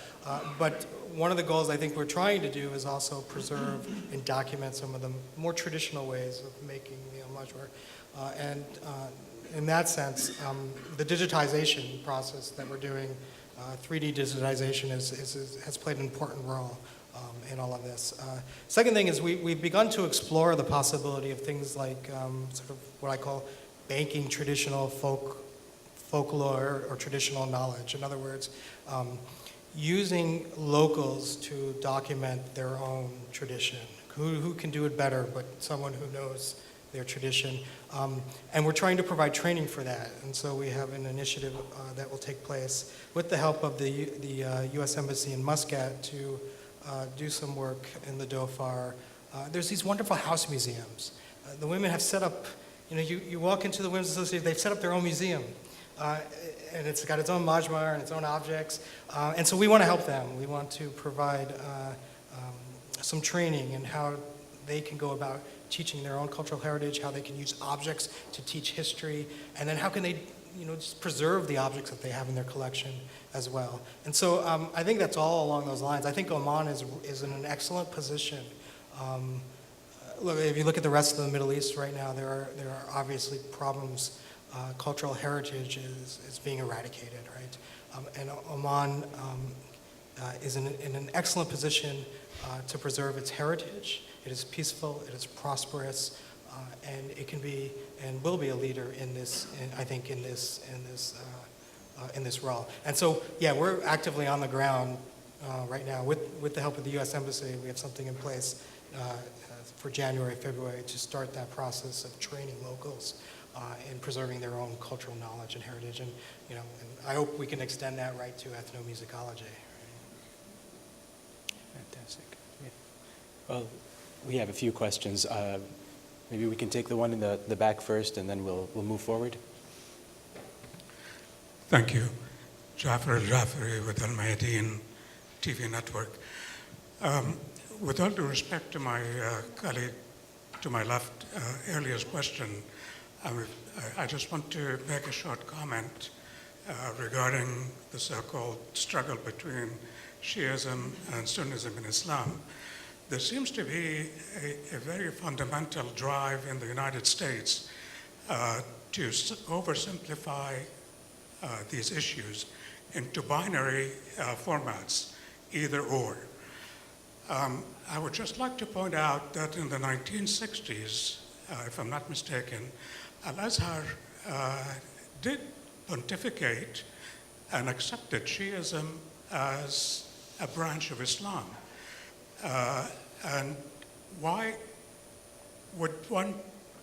[SPEAKER 5] But one of the goals I think we're trying to do is also preserve and document some of the more traditional ways of making the homage work. And in that sense, the digitization process that we're doing, 3D digitization has played an important role in all of this. Second thing is we've begun to explore the possibility of things like sort of what I call banking traditional folklore or traditional knowledge. In other words, using locals to document their own tradition. Who can do it better but someone who knows their tradition? And we're trying to provide training for that. And so we have an initiative that will take place with the help of the U.S. Embassy in Muscat to do some work in the Dhofar. There's these wonderful house museums. The women have set up, you walk into the Women's Association, they've set up their own museum. And it's got its own majmar and its own objects. And so we want to help them. We want to provide some training in how they can go about teaching their own cultural heritage, how they can use objects to teach history, and then how can they just preserve the objects that they have in their collection as well. And so I think that's all along those lines. I think Oman is in an excellent position. Look, if you look at the rest of the Middle East right now, there are obviously problems. Cultural heritage is being eradicated, right? And Oman is in an excellent position to preserve its heritage. It is peaceful, it is prosperous, and it can be and will be a leader in this, I think, in this role. And so, yeah, we're actively on the ground right now with the help of the U.S. Embassy. We have something in place for January, February to start that process of training locals in preserving their own cultural knowledge and heritage. And, you know, and I hope we can extend that right to ethnomusicology.
[SPEAKER 2] Fantastic. Yeah. Well, we have a few questions. Maybe we can take the one in the back first, and then we'll move forward.
[SPEAKER 8] Thank you. Jafar al-Jafari with Al-Mayadeen TV network. With all due respect to my colleague to my left, earlier's question, I just want to make a short comment regarding the so-called struggle between Shiism and Sunnism in Islam. There seems to be a very fundamental drive in the United States to oversimplify these issues into binary formats, either or. I would just like to point out that in the 1960s, if I'm not mistaken, Al-Azhar did pontificate and accepted Shiism as a branch of Islam. And why would one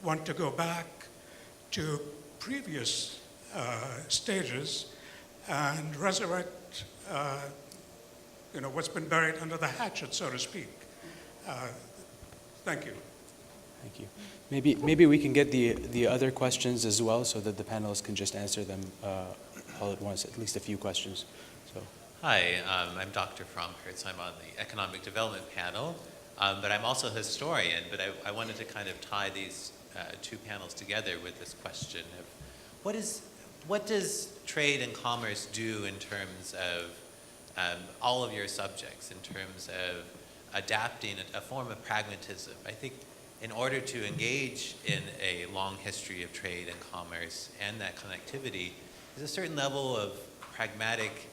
[SPEAKER 8] want to go back to previous stages and resurrect what's been buried under the hatchet, so to speak? Thank you.
[SPEAKER 2] Thank you. Maybe we can get the other questions as well, so that the panelists can just answer them all at once, at least a few questions. So.
[SPEAKER 9] Hi, I'm Dr. Fromkertz. I'm on the Economic Development panel, but I'm also a historian, but I wanted to kind of tie these two panels together with this question of what does trade and commerce do in terms of all of your subjects, in terms of adapting a form of pragmatism? I think in order to engage in a long history of trade and commerce and that connectivity, there's a certain level of pragmatic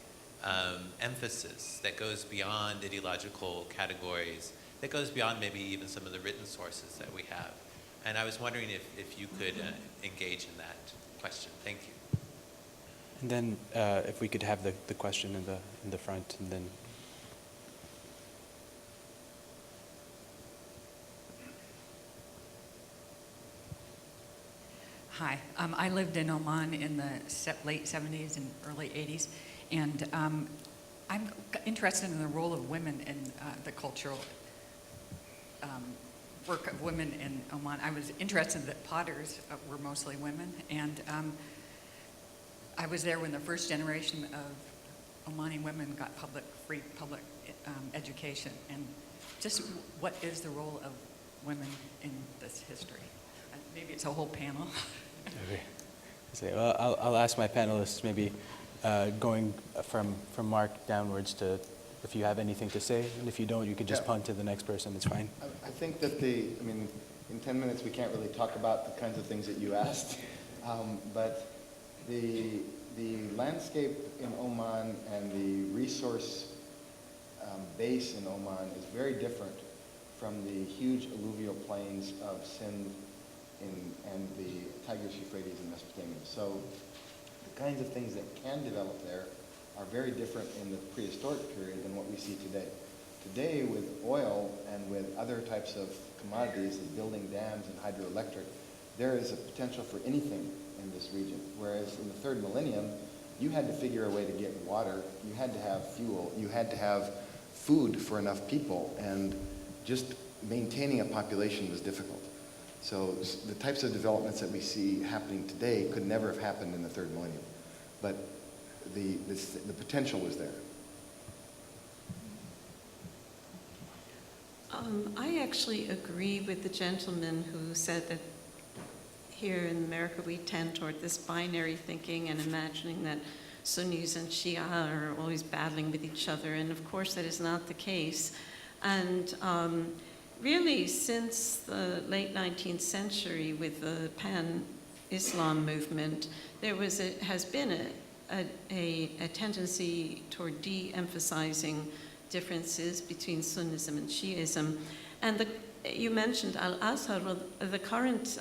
[SPEAKER 9] emphasis that goes beyond ideological categories, that goes beyond maybe even some of the written sources that we have. And I was wondering if you could engage in that question. Thank you.
[SPEAKER 2] And then if we could have the question in the front, and then.
[SPEAKER 10] Hi, I lived in Oman in the late 70s and early 80s, and I'm interested in the role of women in the cultural work of women in Oman. I was interested that potters were mostly women, and I was there when the first generation of Omani women got free public education, and just what is the role of women in this history? Maybe it's a whole panel.
[SPEAKER 2] Okay. Well, I'll ask my panelists, maybe going from Mark downwards, to if you have anything to say, and if you don't, you could just punt to the next person. It's fine.
[SPEAKER 3] I think that in 10 minutes we can't really talk about the kinds of things that you asked, but the landscape in Oman and the resource base in Oman is very different from the huge alluvial plains of Sindh and the Tigris, Euphrates, and Mesopotamia. So the kinds of things that can develop there are very different in the prehistoric period than what we see today. Today, with oil and with other types of commodities, like building dams and hydroelectric, there is a potential for anything in this region. Whereas in the third millennium, you had to figure a way to get water, you had to have fuel, you had to have food for enough people, and just maintaining a population was difficult. So the types of developments that we see happening today could never have happened in the third millennium. But the potential was there.
[SPEAKER 4] I actually agree with the gentleman who said that here in America we tend toward this binary thinking and imagining that Sunnis and Shia are always battling with each other, and of course that is not the case. And really, since the late 19th century with the pan-Islam movement, there has been a tendency toward de-emphasizing differences between Sunnism and Shiism. And you mentioned Al-Azhar. Well, the current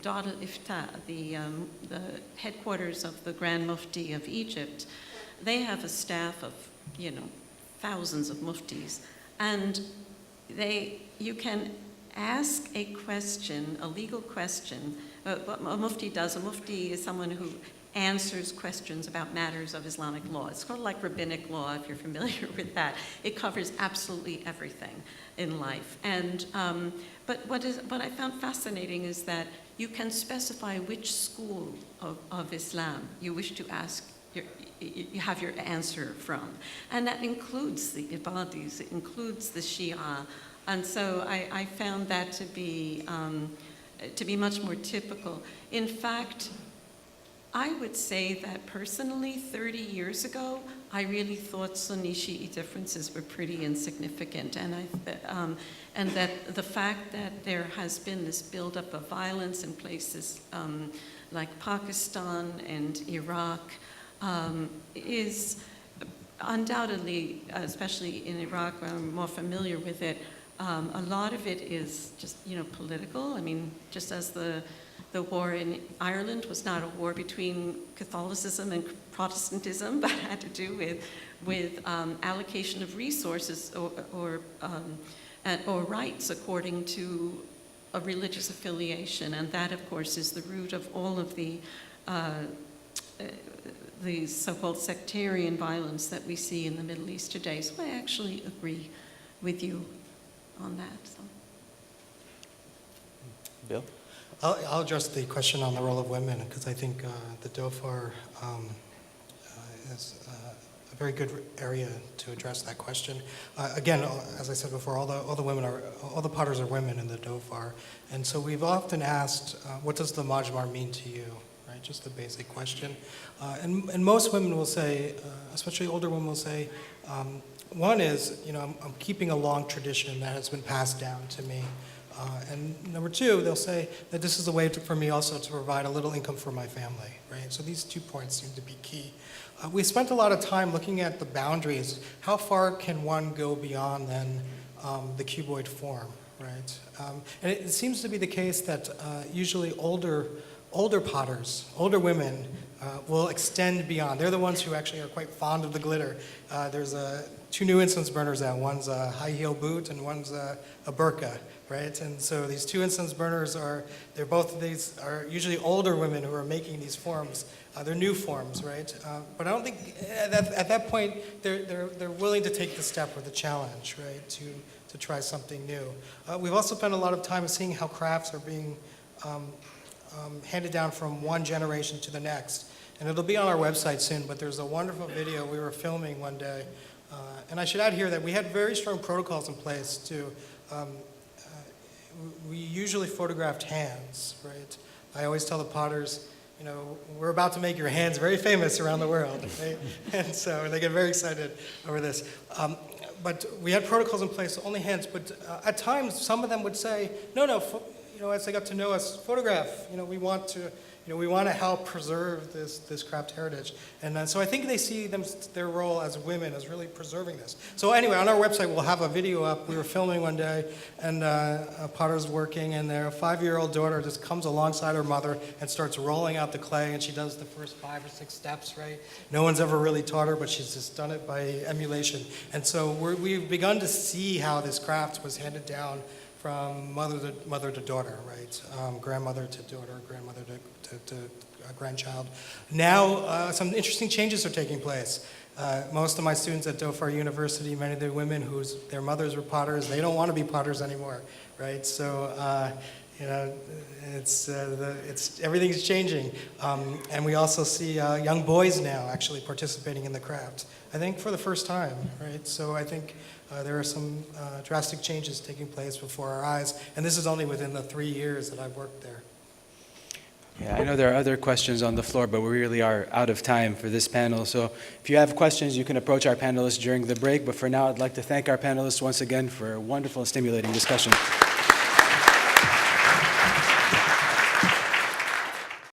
[SPEAKER 4] Dar al-Ifta, the headquarters of the Grand Mufti of Egypt, they have a staff of, thousands of muftis. And you can ask a question, a legal question. What a mufti does, a mufti is someone who answers questions about matters of Islamic law. It's sort of like rabbinic law, if you're familiar with that. It covers absolutely everything in life. And but what I found fascinating is that you can specify which school of Islam you wish to ask. You have your answer from, and that includes the Ibadis, it includes the Shia, and so I found that to be much more typical. In fact, I would say that personally, 30 years ago, I really thought Sunni-Shi'i differences were pretty insignificant, and that the fact that there has been this buildup of violence in places like Pakistan and Iraq is undoubtedly, especially in Iraq, where I'm more familiar with it, a lot of it is just, political. I mean, just as the war in Ireland was not a war between Catholicism and Protestantism, but had to do with allocation of resources or rights according to a religious affiliation, and that, of course, is the root of all of the so-called sectarian violence that we see in the Middle East today. So I actually agree with you on that. So.
[SPEAKER 2] Bill?
[SPEAKER 5] I'll address the question on the role of women, because I think the DOFAR is a very good area to address that question. Again, as I said before, all the potters are women in the DOFAR, and so we've often asked, what does the Majmar mean to you? Right, just the basic question, and most women will say, especially older women will say, one is, I'm keeping a long tradition that has been passed down to me. And number two, they'll say that this is a way for me also to provide a little income for my family, right? So these 2 points seem to be key. We spent a lot of time looking at the boundaries. How far can one go beyond then the cuboid form, right? And it seems to be the case that usually older potters, older women, will extend beyond. They're the ones who actually are quite fond of the glitter. There's 2 new incense burners out. One's a high heel boot and one's a burqa, right? And so these 2 incense burners these are usually older women who are making these forms. They're new forms, right? But I don't think at that point they're willing to take the step or the challenge, right? To try something new. We've also spent a lot of time seeing how crafts are being handed down from one generation to the next. And it'll be on our website soon, but there's a wonderful video we were filming one day. And I should add here that we had very strong protocols in place to, we usually photographed hands, right? I always tell the potters, we're about to make your hands very famous around the world, right? And so they get very excited over this. But we had protocols in place, so only hands, but at times some of them would say, no, as they got to know us, photograph. We want to help preserve this craft heritage, and so I think they see their role as women as really preserving this. So anyway, on our website we'll have a video up. We were filming one day, and a potter's working, and their 5-year-old daughter just comes alongside her mother and starts rolling out the clay, and she does the first 5 or 6 steps. Right? No one's ever really taught her, but she's just done it by emulation, and so we've begun to see how this craft was handed down from mother to daughter, right? Grandmother to daughter, grandmother to grandchild. Now, some interesting changes are taking place. Most of my students at Dhofar University, many of the women their mothers were potters, they don't want to be potters anymore, right? So, everything's changing. And we also see young boys now actually participating in the craft. I think for the first time, right? So I think there are some drastic changes taking place before our eyes, and this is only within the 3 years that I've worked there.
[SPEAKER 2] Yeah, I know there are other questions on the floor, but we really are out of time for this panel. So if you have questions, you can approach our panelists during the break. But for now, I'd like to thank our panelists once again for a wonderful and stimulating discussion.